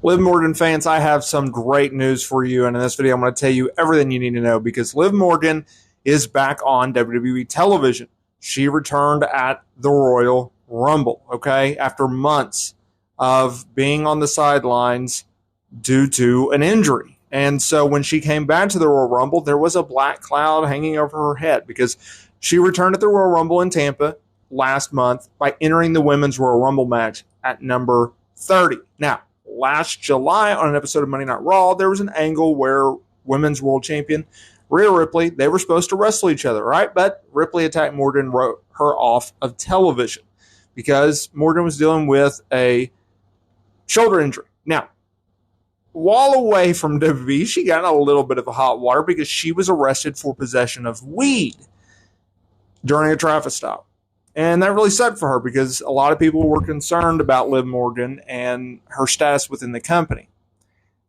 Liv Morgan fans, I have some great news for you, and in this video I'm going to tell you everything you need to know because Liv Morgan is back on WWE television. She returned at the Royal Rumble, okay, after months of being on the sidelines due to an injury. And so when she came back to the Royal Rumble, there was a black cloud hanging over her head because she returned at the Royal Rumble in Tampa last month by entering the Women's Royal Rumble match at number 30. Now, last July on an episode of Monday Night Raw, there was an angle where Women's World Champion Rhea Ripley, they were supposed to wrestle each other, right? But Ripley attacked Morgan, wrote her off of television because Morgan was dealing with a shoulder injury. Now, while away from WWE, she got in a little bit of a hot water because she was arrested for possession of weed during a traffic stop. And that really sucked for her because a lot of people were concerned about Liv Morgan and her status within the company.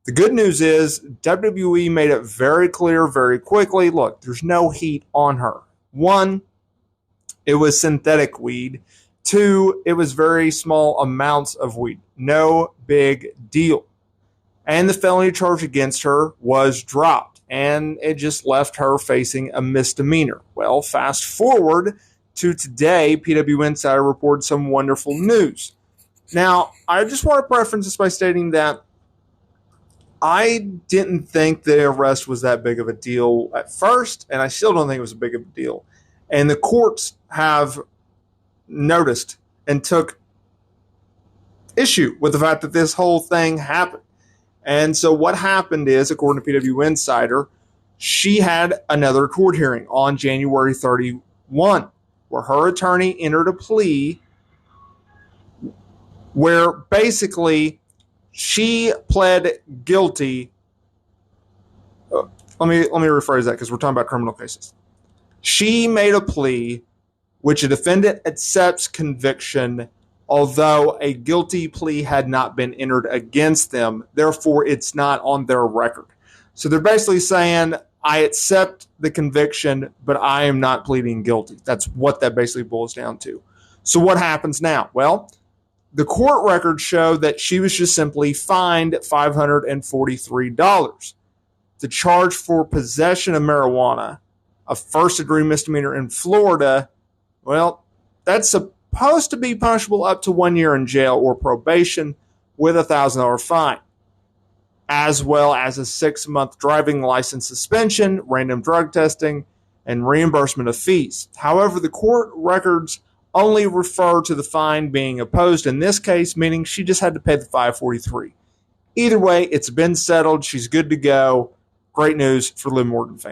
The good news is WWE made it very clear very quickly, look, there's no heat on her. One, it was synthetic weed. Two, it was very small amounts of weed. No big deal. And the felony charge against her was dropped, and it just left her facing a misdemeanor. Well, fast forward to today, PW Insider reported some wonderful news. Now, I just want to preference this by stating that I didn't think the arrest was that big of a deal at first, and I still don't think it was a big of a deal. And the courts have noticed and took issue with the fact that this whole thing happened. And so what happened is, according to PW Insider, she had another court hearing on January 31, where her attorney entered a plea where basically she pled guilty. Let me rephrase that because we're talking about criminal cases. She made a plea which a defendant accepts conviction, although a guilty plea had not been entered against them. Therefore, it's not on their record. So they're basically saying, I accept the conviction, but I am not pleading guilty. That's what that basically boils down to. So what happens now? Well, the court records show that she was just simply fined $543. The charge for possession of marijuana, a first-degree misdemeanor in Florida, well, that's supposed to be punishable up to 1 year in jail or probation with a $1,000 fine, as well as a 6-month driving license suspension, random drug testing, and reimbursement of fees. However, the court records only refer to the fine being opposed in this case, meaning she just had to pay the $543. Either way, it's been settled. She's good to go. Great news for Liv Morgan fans.